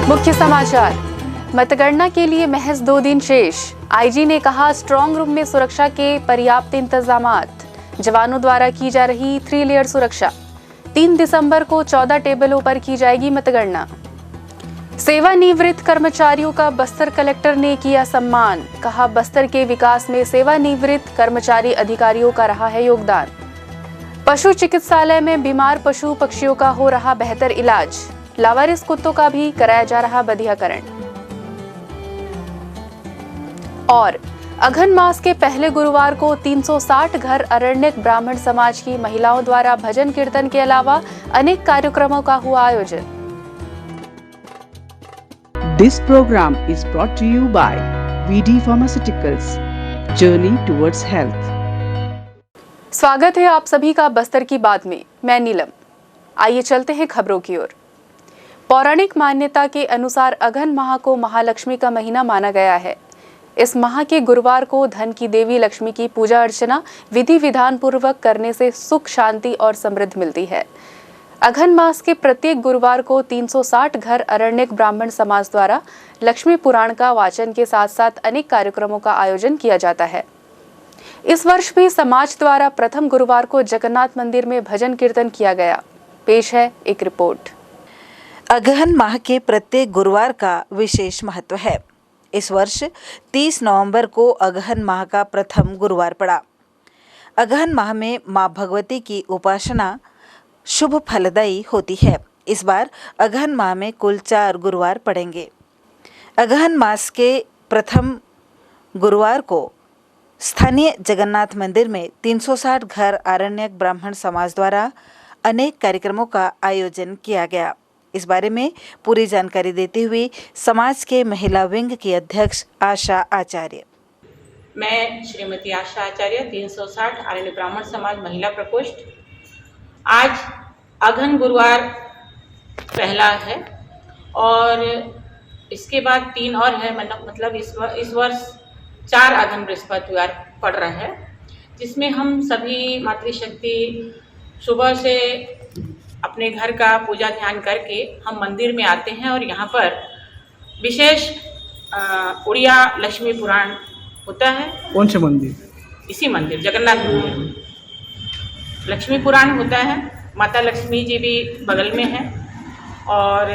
मुख्य समाचार। मतगणना के लिए महज 2 दिन शेष। आईजी ने कहा स्ट्रांग रूम में सुरक्षा के पर्याप्त इंतजामात। जवानों द्वारा की जा रही 3 लेयर सुरक्षा। 3 दिसंबर को 14 टेबलों पर की जाएगी मतगणना। सेवानिवृत्त कर्मचारियों का बस्तर कलेक्टर ने किया सम्मान। कहा बस्तर के विकास में सेवानिवृत्त कर्मचारी अधिकारियों का रहा है योगदान। पशु चिकित्सालय में बीमार पशु पक्षियों का हो रहा बेहतर इलाज। लावारिस कुत्तों का भी कराया जा रहा बधियाकरण। और अघन मास के पहले गुरुवार को 360 घर अरण्यक ब्राह्मण समाज की महिलाओं द्वारा भजन कीर्तन के अलावा अनेक कार्यक्रमों का हुआ आयोजन। This program is brought to you by VD Pharmaceuticals, Journey towards Health. स्वागत है आप सभी का बस्तर की बात में। मैं नीलम। आइए चलते हैं खबरों की ओर। पौराणिक मान्यता के अनुसार अघन माह को महालक्ष्मी का महीना माना गया है। इस माह के गुरुवार को धन की देवी लक्ष्मी की पूजा अर्चना विधि विधान पूर्वक करने से सुख शांति और समृद्धि मिलती है। अघन मास के प्रत्येक गुरुवार को 360 घर अरण्यक ब्राह्मण समाज द्वारा लक्ष्मी पुराण का वाचन के साथ साथ अनेक कार्यक्रमों का आयोजन किया जाता है। इस वर्ष भी समाज द्वारा प्रथम गुरुवार को जगन्नाथ मंदिर में भजन कीर्तन किया गया। पेश है एक रिपोर्ट। अगहन माह के प्रत्येक गुरुवार का विशेष महत्व है। इस वर्ष 30 नवंबर को अगहन माह का प्रथम गुरुवार पड़ा। अगहन माह में मां भगवती की उपासना शुभ फलदायी होती है। इस बार अगहन माह में कुल 4 गुरुवार पड़ेंगे। अगहन मास के प्रथम गुरुवार को स्थानीय जगन्नाथ मंदिर में 360 घर आरण्यक ब्राह्मण समाज द्वारा अनेक कार्यक्रमों का आयोजन किया गया। इस बारे में पूरी जानकारी देते हुए समाज के महिला विंग की अध्यक्ष आशा आचार्य। मैं श्रीमती आशा आचार्य 360 आरण्य ब्राह्मण समाज महिला प्रकोष्ठ। आज अघन गुरुवार पहला है और इसके बाद 3 और है। मतलब इस वर्ष 4 अघन बृहस्पतिवार पड़ रहा है, जिसमें हम सभी मातृशक्ति सुबह से अपने घर का पूजा ध्यान करके हम मंदिर में आते हैं और यहाँ पर विशेष उड़िया लक्ष्मी पुराण होता है। कौन से मंदिर? इसी मंदिर जगन्नाथ मंदिर लक्ष्मी पुराण होता है। माता लक्ष्मी जी भी बगल में है और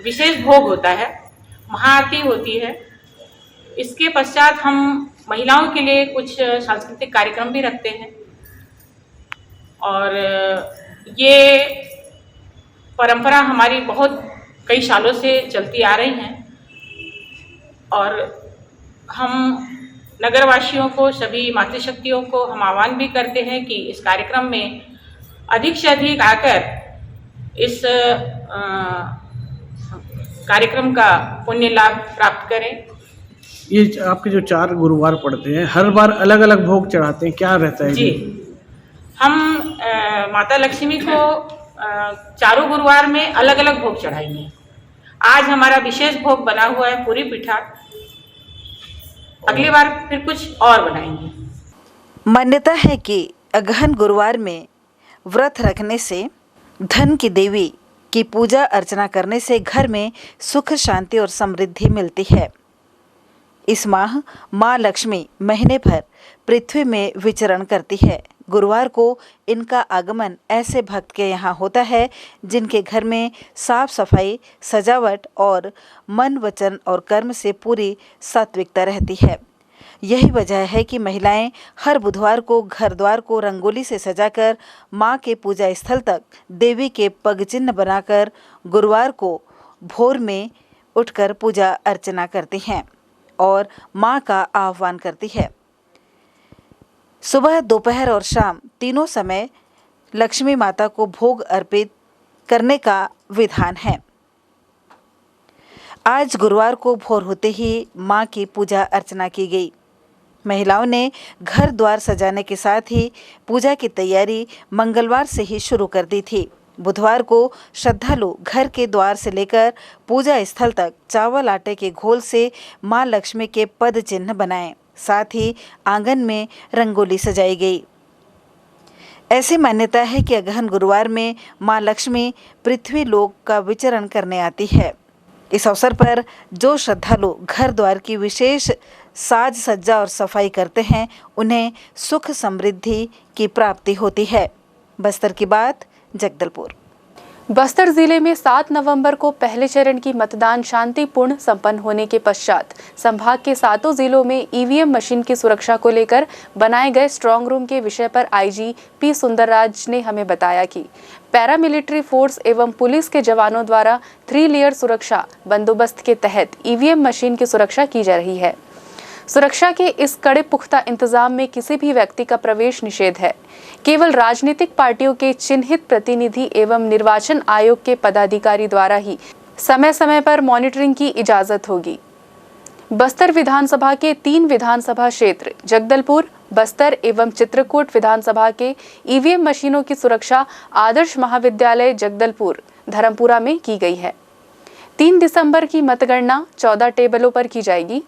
विशेष भोग होता है, महाआरती होती है। इसके पश्चात हम महिलाओं के लिए कुछ सांस्कृतिक कार्यक्रम भी रखते हैं और ये परंपरा हमारी बहुत कई सालों से चलती आ रही है और हम नगरवासियों को, सभी मातृशक्तियों को हम आह्वान भी करते हैं कि इस कार्यक्रम में अधिक से अधिक आकर इस कार्यक्रम का पुण्य लाभ प्राप्त करें। ये आपके जो 4 गुरुवार पड़ते हैं, हर बार अलग अलग भोग चढ़ाते हैं, क्या रहता है? जी, हम माता लक्ष्मी को चारों गुरुवार में अलग अलग भोग चढ़ाएंगे। आज हमारा विशेष भोग बना हुआ है पूरी पिठा। अगली बार फिर कुछ और बनाएंगे। मान्यता है कि अगहन गुरुवार में व्रत रखने से, धन की देवी की पूजा अर्चना करने से घर में सुख शांति और समृद्धि मिलती है। इस माह माँ लक्ष्मी महीने भर पृथ्वी में विचरण करती है। गुरुवार को इनका आगमन ऐसे भक्त के यहाँ होता है जिनके घर में साफ सफाई, सजावट और मन, वचन और कर्म से पूरी सात्विकता रहती है। यही वजह है कि महिलाएं हर बुधवार को घर द्वार को रंगोली से सजाकर माँ के पूजा स्थल तक देवी के पग चिन्ह बनाकर गुरुवार को भोर में उठकर पूजा अर्चना करती हैं और माँ का आह्वान करती है। सुबह, दोपहर और शाम तीनों समय लक्ष्मी माता को भोग अर्पित करने का विधान है। आज गुरुवार को भोर होते ही माँ की पूजा अर्चना की गई। महिलाओं ने घर द्वार सजाने के साथ ही पूजा की तैयारी मंगलवार से ही शुरू कर दी थी। बुधवार को श्रद्धालु घर के द्वार से लेकर पूजा स्थल तक चावल आटे के घोल से मां लक्ष्मी के पद चिन्ह बनाए, साथ ही आंगन में रंगोली सजाई गई। ऐसी मान्यता है कि अगहन गुरुवार में मां लक्ष्मी पृथ्वी लोक का विचरण करने आती है। इस अवसर पर जो श्रद्धालु घर द्वार की विशेष साज सज्जा और सफाई करते हैं उन्हें सुख समृद्धि की प्राप्ति होती है। बस्तर की बात, जगदलपुर। बस्तर जिले में 7 नवंबर को पहले चरण की मतदान शांतिपूर्ण संपन्न होने के पश्चात संभाग के 7 जिलों में ईवीएम मशीन की सुरक्षा को लेकर बनाए गए स्ट्रांग रूम के विषय पर आईजी पी सुंदरराज ने हमें बताया कि पैरामिलिट्री फोर्स एवं पुलिस के जवानों द्वारा 3 लेयर सुरक्षा बंदोबस्त के तहत ईवीएम मशीन की सुरक्षा की जा रही है। सुरक्षा के इस कड़े पुख्ता इंतजाम में किसी भी व्यक्ति का प्रवेश निषेध है। केवल राजनीतिक पार्टियों के चिन्हित प्रतिनिधि एवं निर्वाचन आयोग के पदाधिकारी द्वारा ही समय समय पर मॉनिटरिंग की इजाजत होगी। बस्तर विधानसभा के 3 विधानसभा क्षेत्र जगदलपुर, बस्तर एवं चित्रकूट विधानसभा के ईवीएम मशीनों की सुरक्षा आदर्श महाविद्यालय जगदलपुर धर्मपुरा में की गई है। 3 दिसंबर की मतगणना 14 टेबलों पर की जाएगी।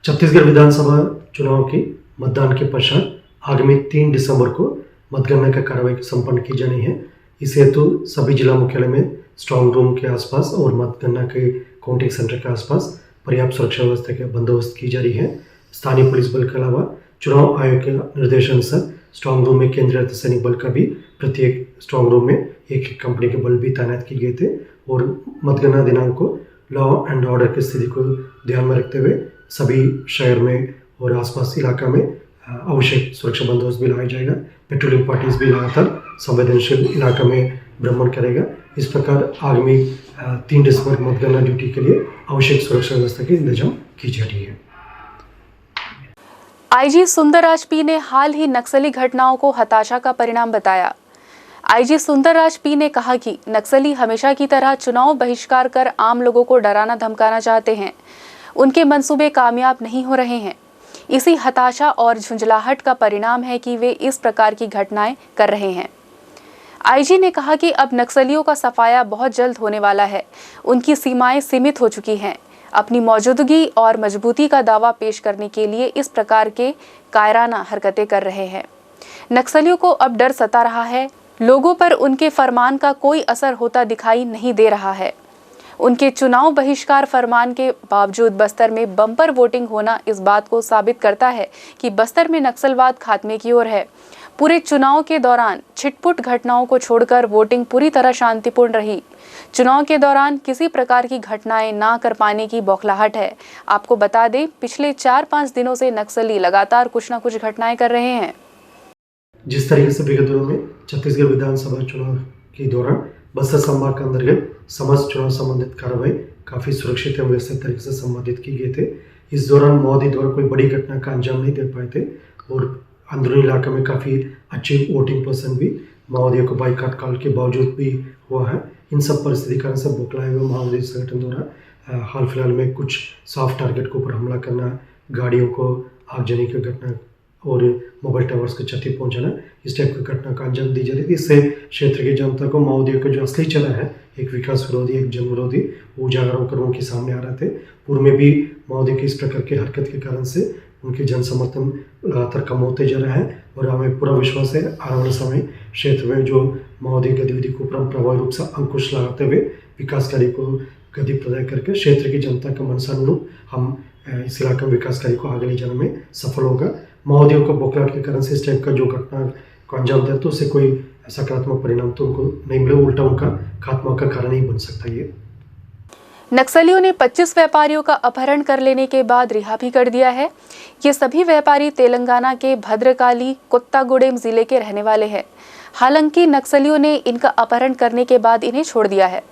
छत्तीसगढ़ विधानसभा चुनाव की मतदान के पश्चात आगामी 3 दिसंबर को मतगणना का कार्रवाई संपन्न की जानी है। इस हेतु सभी जिला मुख्यालय में स्ट्रांग रूम के आसपास और मतगणना के काउंटिंग सेंटर के आसपास पर्याप्त सुरक्षा व्यवस्था का बंदोबस्त की जा रही है। स्थानीय पुलिस बल के अलावा चुनाव आयोग के निर्देशानुसार स्ट्रांग रूम में केंद्रीय अर्धसैनिक बल का भी प्रत्येक स्ट्रांग रूम में एक कंपनी के बल भी तैनात किए गए थे और मतगणना दिनांक को लॉ एंड ऑर्डर की स्थिति को ध्यान में रखते हुए सभी शहर में और आसपास इलाका में आवश्यक सुरक्षा बंदोबस्त भी लगाया जाएगा। पेट्रोलिंग पार्टीज भी लगातार संवेदनशील इलाका में भ्रमण करेगा। इस प्रकार आगामी 3 दिसंबर मतगणना ड्यूटी के लिए आवश्यक सुरक्षा व्यवस्था की इंतजाम की जा रही है। आईजी सुंदरराज पी ने हाल ही नक्सली घटनाओं को हताशा का परिणाम बताया। आईजी सुंदरराज पी ने कहा कि नक्सली हमेशा की तरह चुनाव बहिष्कार कर आम लोगों को डराना धमकाना चाहते हैं। उनके मंसूबे कामयाब नहीं हो रहे हैं। इसी हताशा और झुंझलाहट का परिणाम है कि वे इस प्रकार की घटनाएं कर रहे हैं। आईजी ने कहा कि अब नक्सलियों का सफाया बहुत जल्द होने वाला है। उनकी सीमाएं सीमित हो चुकी हैं। अपनी मौजूदगी और मजबूती का दावा पेश करने के लिए इस प्रकार के कायराना हरकतें कर रहे हैं। नक्सलियों को अब डर सता रहा है। लोगों पर उनके फरमान का कोई असर होता दिखाई नहीं दे रहा है। उनके चुनाव बहिष्कार फरमान के बावजूद बस्तर में बम्पर वोटिंग होना इस बात को साबित करता है कि बस्तर में नक्सलवाद खात्मे की ओर है। पूरे चुनाव के दौरान छिटपुट घटनाओं को छोड़कर वोटिंग पूरी तरह शांतिपूर्ण रही। चुनाव के दौरान किसी प्रकार की घटनाएं ना कर पाने की बौखलाहट है। आपको बता दें, पिछले 4-5 दिनों से नक्सली लगातार कुछ न कुछ घटनाएं कर रहे हैं। जिस तरीके से विगत दिनों में छत्तीसगढ़ विधानसभा चुनाव के दौरान बस्तर संभाग के अंतर्गत समस्त चुनाव संबंधित कार्रवाई काफ़ी सुरक्षित एवं व्यवस्थित तरीके से संबोधित की गए थे। इस दौरान माओवादी द्वारा कोई बड़ी घटना का अंजाम नहीं दे पाए थे और अंदरूनी इलाके में काफ़ी अच्छी वोटिंग परसेंट भी माओवादियों को बाइकाट काल के बावजूद भी हुआ है। इन सब परिस्थिति कारण से बौखलाए हुए माओवादी संगठन द्वारा हाल फिलहाल में कुछ सॉफ्ट टारगेट के ऊपर हमला करना, गाड़ियों को आगजनी की घटना और मोबाइल टावर्स को क्षति पहुंचाना, इस टाइप की घटना का अंजाम दी जा रही थी। इससे क्षेत्र की जनता को माओवादियों का जो असली चला है, एक विकास विरोधी, एक जन विरोधी, वो उजागर होकर उनके सामने आ रहे थे। पूर्व में भी माओवादियों की इस प्रकार की हरकत के कारण से उनके जन समर्थन लगातार कम होते जा रहा है और हमें पूरा विश्वास है आने वाले समय क्षेत्र में जो माओवादी गतिविधि को प्रभावी रूप से अंकुश लगाते हुए विकास कार्य को गति प्रदान करके क्षेत्र की जनता का मनसानुरूप हम इस इलाके में विकास कार्य को आगे ले जाने में सफल होगा। माओवादियों का बौखलाहट के कारण से इस टाइप का जो घटना को अंजाम दिया तो उससे कोई सकारात्मक परिणाम तो उनको नहीं मिले, उल्टा उनका खात्मा का कारण ही बन सकता है। नक्सलियों ने 25 व्यापारियों का अपहरण कर लेने के बाद रिहा भी कर दिया है। ये सभी व्यापारी तेलंगाना के भद्रकाली कोत्तागुडेम जिले के रहने वाले हैं। हालांकि नक्सलियों ने इनका अपहरण करने के बाद इन्हें छोड़ दिया है।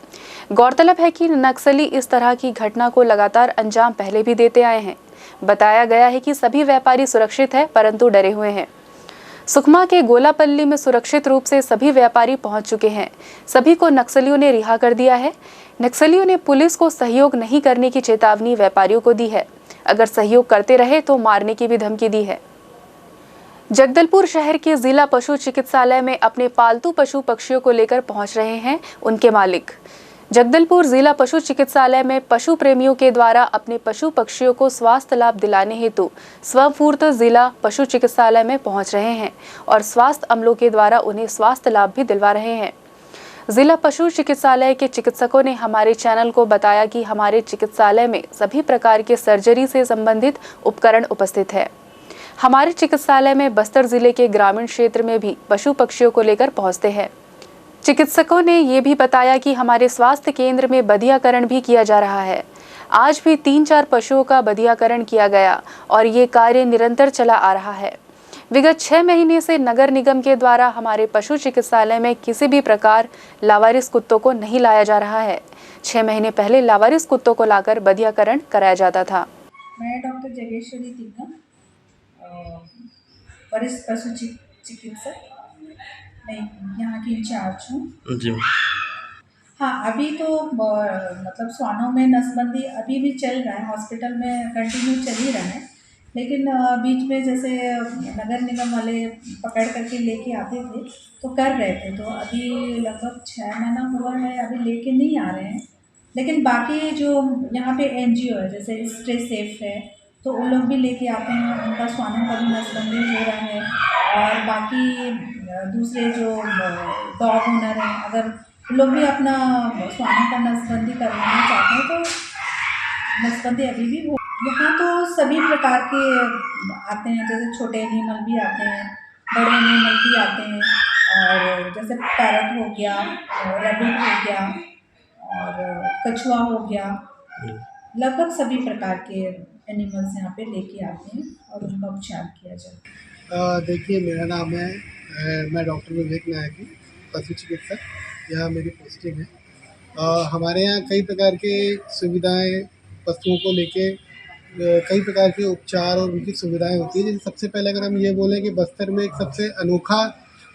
गौरतलब है कि नक्सली इस तरह की घटना को लगातार अंजाम पहले भी देते आए हैं। बताया गया है कि सभी व्यापारी सुरक्षित हैं, परंतु डरे हुए हैं। सुकमा के गोलापल्ली में सुरक्षित रूप से सभी व्यापारी पहुंच चुके हैं। सभी को नक्सलियों ने रिहा कर दिया है। नक्सलियों ने पुलिस को सहयोग नहीं करने की चेतावनी व्यापारियों को दी है। अगर सहयोग करते रहे तो मारने की भी धमकी दी है। जगदलपुर शहर के जिला पशु चिकित्सालय में अपने पालतू पशु पक्षियों को लेकर पहुंच रहे हैं उनके मालिक। जगदलपुर जिला पशु चिकित्सालय में पशु प्रेमियों के द्वारा अपने पशु पक्षियों को स्वास्थ्य लाभ दिलाने हेतु स्वफूर्त जिला पशु चिकित्सालय में पहुंच रहे हैं और स्वास्थ्य अमलों के द्वारा उन्हें स्वास्थ्य लाभ भी दिलवा रहे हैं। जिला पशु चिकित्सालय के चिकित्सकों ने हमारे चैनल को बताया कि हमारे चिकित्सालय में सभी प्रकार के सर्जरी से संबंधित उपकरण उपस्थित है। हमारे चिकित्सालय में बस्तर जिले के ग्रामीण क्षेत्र में भी पशु पक्षियों को लेकर पहुंचते हैं। चिकित्सकों ने ये भी बताया कि हमारे स्वास्थ्य केंद्र में बधियाकरण भी किया जा रहा है। आज भी 3-4 पशुओं का बधियाकरण किया गया और ये कार्य निरंतर चला आ रहा है। विगत 6 महीने से नगर निगम के द्वारा हमारे पशु चिकित्सालय में किसी भी प्रकार लावारिस कुत्तों को नहीं लाया जा रहा है। 6 महीने पहले लावारिस कुत्तों को लाकर बधियाकरण कराया जाता था। मैं डॉक्टर जगेश्वरी तिग्गा, वरिष्ठ पशु चिकित्सक, मैं यहाँ की इंचार्ज हूँ जी। हाँ, अभी तो मतलब स्वानों में नसबंदी अभी भी चल रहा है, हॉस्पिटल में कंटिन्यू चल ही रहा है, लेकिन बीच में जैसे नगर निगम वाले पकड़ करके लेके आते थे तो कर रहे थे, तो अभी लगभग 6 महीना हुआ है अभी लेके नहीं आ रहे हैं। लेकिन बाकी जो यहाँ पे NGO है जैसे स्टे सेफ है तो वो लोग भी लेके आते हैं, उनका स्वानों का भी नसबंदी हो रहा है। और बाकी दूसरे जो डॉग ओनर हैं अगर लोग भी अपना स्वानों का नसबंदी करवाना चाहते हैं तो नसबंदी अभी भी हो। यहाँ तो सभी प्रकार के आते हैं, जैसे छोटे एनिमल भी आते हैं, बड़े एनिमल भी आते हैं, और जैसे पैरट हो गया, रैबिट हो गया और कछुआ हो गया, लगभग सभी प्रकार के एनिमल्स यहाँ पे लेके आते हैं और उनका उपचार किया जाता है। देखिए, मेरा नाम है मैं डॉक्टर विवेक नायक हूँ, पशु चिकित्सक, यहाँ मेरी पोस्टिंग है। हमारे यहाँ कई प्रकार के सुविधाएं पशुओं को लेके कई प्रकार के उपचार और उनकी सुविधाएं होती है। जैसे सबसे पहले अगर हम ये बोलें कि बस्तर में एक सबसे अनोखा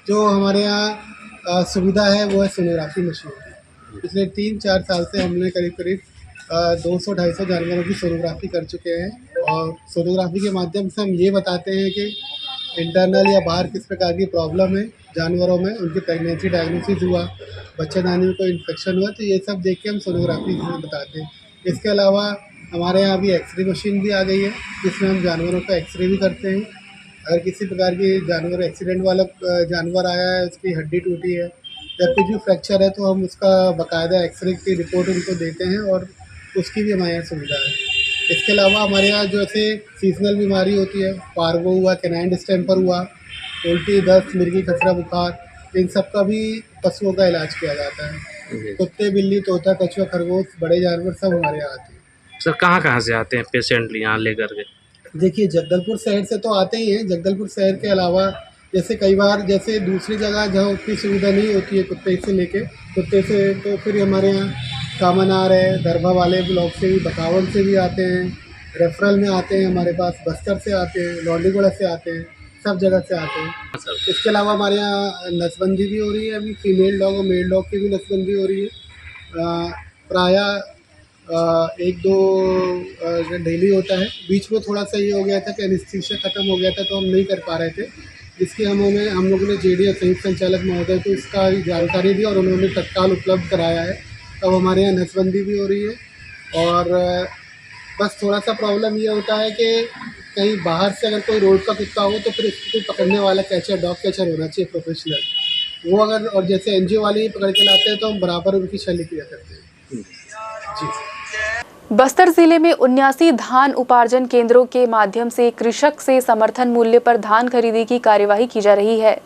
जो हमारे यहाँ सुविधा है वो है सोनोग्राफी मशीन की। पिछले 3-4 साल से हमने करीब 200-250 जानवरों की सोनोग्राफी कर चुके हैं, और सोनोग्राफी के माध्यम से हम ये बताते हैं कि इंटरनल या बाहर किस प्रकार की प्रॉब्लम है जानवरों में, उनकी प्रेगनेंसी डायग्नोसिस हुआ, बच्चेदानी में कोई इन्फेक्शन हुआ, तो ये सब देख के हम सोनोग्राफी में बताते हैं। इसके अलावा हमारे यहाँ अभी एक्सरे मशीन भी आ गई है जिसमें हम जानवरों का एक्सरे भी करते हैं। अगर किसी प्रकार की जानवर एक्सीडेंट वाला जानवर आया है, उसकी हड्डी टूटी है या कुछ भी फ्रैक्चर है, तो हम उसका बाकायदा एक्सरे की रिपोर्ट उनको देते हैं और उसकी भी हमारे यहाँ सुविधा है। इसके अलावा हमारे यहाँ जैसे सीजनल बीमारी होती है, पार्वो हुआ, कैनाइन डिस्टेम्पर हुआ, उल्टी, दस्त, मिर्गी, खसरा, बुखार, इन सब का भी पशुओं का इलाज किया जाता है। कुत्ते, बिल्ली, तोता, कछुआ, खरगोश, बड़े जानवर सब हमारे यहाँ आते हैं। सर कहाँ से आते हैं पेशेंट यहाँ लेकर के? देखिए, जगदलपुर शहर से तो आते ही हैं। जगदलपुर शहर के अलावा जैसे कई बार जैसे दूसरी जगह जहाँ उतनी सुविधा नहीं होती है कुत्ते से तो फिर हमारे यहाँ कामनार है, दरभा वाले ब्लॉक से भी, बकावल से भी आते हैं, रेफरल में आते हैं हमारे पास, बस्तर से आते हैं, लौंडीगुड़ा से आते हैं, सब जगह से आते हैं। इसके अलावा हमारे यहाँ नसबंदी भी हो रही है, अभी फीमेल डॉग और मेल डॉग की भी नसबंदी हो रही है। प्रायः 1-2 डेली होता है। बीच में थोड़ा सा ये हो गया था कि एनेस्थीसिया ख़त्म हो गया था तो हम नहीं कर पा रहे थे, जिसकी हम लोगों ने JD संयुक्त संचालक महोदय को इसका जानकारी दी और उन्होंने तत्काल उपलब्ध कराया है। तब हमारे यहाँ नसबंदी भी हो रही है। और बस थोड़ा सा प्रॉब्लम ये होता है कि कहीं बाहर से अगर कोई रोड का कुत्ता हो तो फिर उसको कोई पकड़ने वाला कैचर, डॉग कैचर होना चाहिए प्रोफेशनल। वो अगर और जैसे NGO वाले ही पकड़ के लाते हैं तो हम बराबर उनकी शल्य किया करते हैं। जी। बस्तर जिले में 79 धान उपार्जन केंद्रों के माध्यम से कृषक से समर्थन मूल्य पर धान खरीदी की कार्यवाही की जा रही है।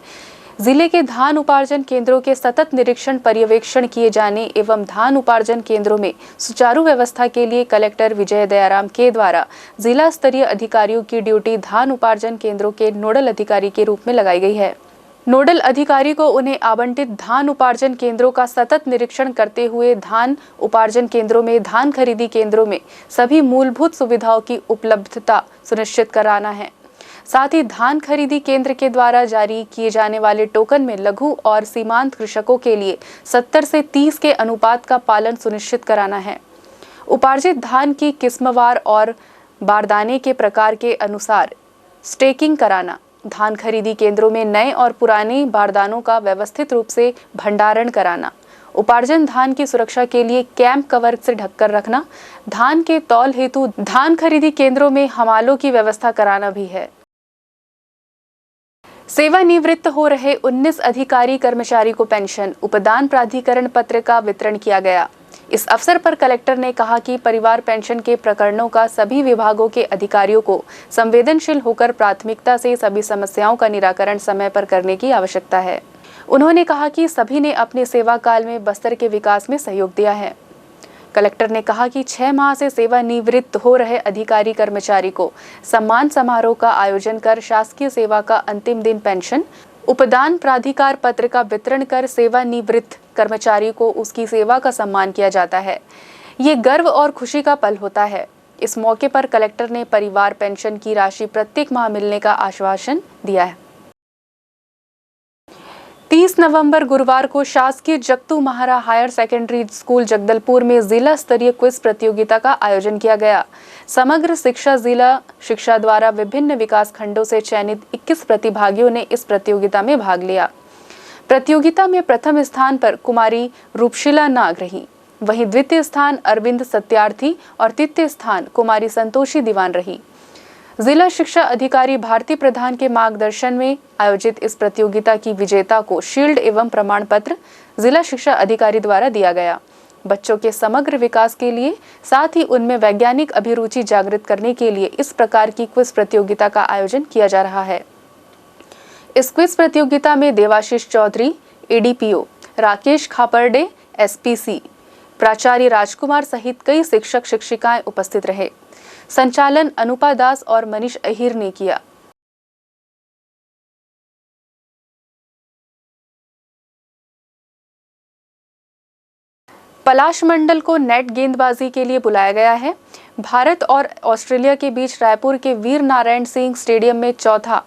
जिले के धान उपार्जन केंद्रों के सतत निरीक्षण, पर्यवेक्षण किए जाने एवं धान उपार्जन केंद्रों में सुचारू व्यवस्था के लिए कलेक्टर विजय दयाराम के द्वारा जिला स्तरीय अधिकारियों की ड्यूटी धान उपार्जन केंद्रों के नोडल अधिकारी के रूप में लगाई गई है। नोडल अधिकारी को उन्हें आवंटित धान उपार्जन केंद्रों का सतत निरीक्षण करते हुए धान उपार्जन केंद्रों में, धान खरीदी केंद्रों में सभी मूलभूत सुविधाओं की उपलब्धता सुनिश्चित कराना है। साथ ही धान खरीदी केंद्र के द्वारा जारी किए जाने वाले टोकन में लघु और सीमांत कृषकों के लिए 70 से 30 के अनुपात का पालन सुनिश्चित कराना है। उपार्जित धान की किस्मवार और बारदाने के प्रकार के अनुसार स्टेकिंग कराना, धान खरीदी केंद्रों में नए और पुराने बारदानों का व्यवस्थित रूप से भंडारण कराना, उपार्जन धान की सुरक्षा के लिए कैंप कवर से ढककर रखना, धान के तौल हेतु धान खरीदी केंद्रों में हमालों की व्यवस्था कराना भी है। सेवानिवृत्त हो रहे 19 अधिकारी कर्मचारी को पेंशन उपदान प्राधिकरण पत्र का वितरण किया गया। इस अवसर पर कलेक्टर ने कहा कि परिवार पेंशन के प्रकरणों का सभी विभागों के अधिकारियों को संवेदनशील होकर प्राथमिकता से सभी समस्याओं का निराकरण समय पर करने की आवश्यकता है। उन्होंने कहा कि सभी ने अपने सेवा काल में बस्तर के विकास में सहयोग दिया है। कलेक्टर ने कहा कि 6 माह से सेवानिवृत्त हो रहे अधिकारी कर्मचारी को सम्मान समारोह का आयोजन कर शासकीय सेवा का अंतिम दिन पेंशन उपदान प्राधिकार पत्र का वितरण कर सेवानिवृत्त कर्मचारी को उसकी सेवा का सम्मान किया जाता है। ये गर्व और खुशी का पल होता है। इस मौके पर कलेक्टर ने परिवार पेंशन की राशि प्रत्येक माह मिलने का आश्वासन दिया है। 30 नवंबर गुरुवार को शासकीय जगतू महारा हायर सेकेंडरी स्कूल जगदलपुर में जिला स्तरीय क्विज प्रतियोगिता का आयोजन किया गया। समग्र शिक्षा जिला शिक्षा द्वारा विभिन्न विकास खंडों से चयनित 21 प्रतिभागियों ने इस प्रतियोगिता में भाग लिया। प्रतियोगिता में प्रथम स्थान पर कुमारी रूपशिला नाग रही, वहीं द्वितीय स्थान अरविंद सत्यार्थी और तृतीय स्थान कुमारी संतोषी दीवान रही। जिला शिक्षा अधिकारी भारती प्रधान के मार्गदर्शन में आयोजित इस प्रतियोगिता की विजेता को शील्ड एवं प्रमाण पत्र जिला शिक्षा अधिकारी द्वारा दिया गया। बच्चों के समग्र विकास के लिए साथ ही उनमें वैज्ञानिक अभिरुचि जागृत करने के लिए इस प्रकार की क्विज प्रतियोगिता का आयोजन किया जा रहा है। इस क्विज प्रतियोगिता में देवाशीष चौधरी, एडीपीओ राकेश खापर्डे, एसपीसी प्राचार्य राजकुमार सहित कई शिक्षक शिक्षिकाएं उपस्थित रहे। संचालन अनुपा दास और मनीष अहिर ने किया। पलाश मंडल को नेट गेंदबाजी के लिए बुलाया गया है। भारत और ऑस्ट्रेलिया के बीच रायपुर के वीर नारायण सिंह स्टेडियम में चौथा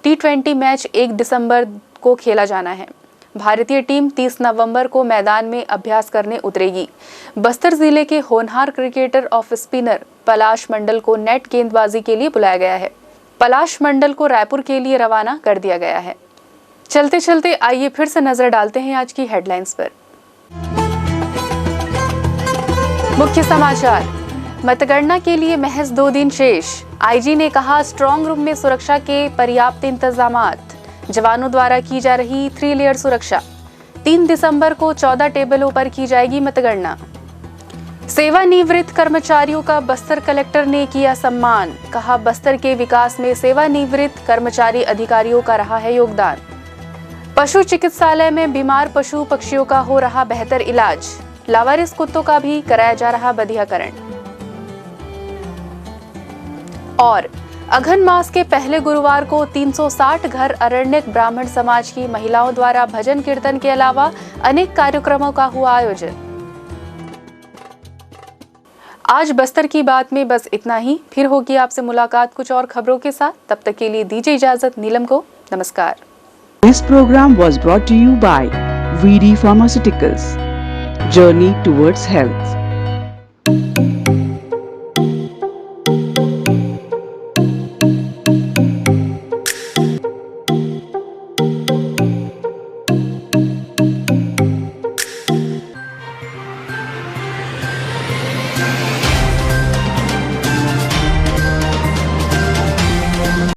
T20 मैच 1 दिसंबर को खेला जाना है। भारतीय टीम 30 नवंबर को मैदान में अभ्यास करने उतरेगी। बस्तर जिले के होनहार क्रिकेटर ऑफ स्पिनर पलाश मंडल को नेट गेंदबाजी के लिए बुलाया गया है। पलाश मंडल को रायपुर के लिए रवाना कर दिया गया है। चलते चलते आइए फिर से नजर डालते हैं आज की हेडलाइंस पर। मुख्य समाचार, मतगणना के लिए महज 2 दिन शेष। आईजी ने कहा स्ट्रांग रूम में सुरक्षा के पर्याप्त इंतजामात। जवानों द्वारा की जा रही 3 लेयर सुरक्षा। 3 दिसंबर को 14 टेबलों पर की जाएगी मतगणना। सेवानिवृत्त कर्मचारियों का बस्तर कलेक्टर ने किया सम्मान। कहा बस्तर के विकास में सेवानिवृत्त कर्मचारी अधिकारियों का रहा है योगदान। पशु चिकित्सालय में बीमार पशु पक्षियों का हो रहा बेहतर इलाज। लावारिस कुत्तों का भी कराया जा रहा बधियाकरण। और अघन मास के पहले गुरुवार को 360 घर अरण्यक ब्राह्मण समाज की महिलाओं द्वारा भजन कीर्तन के अलावा अनेक कार्यक्रमों का हुआ आयोजन। आज बस्तर की बात में बस इतना ही। फिर होगी आपसे मुलाकात कुछ और खबरों के साथ। तब तक के लिए दीजिए इजाजत नीलम को। नमस्कार। This program was brought to you by VD Pharmaceuticals. Journey towards health.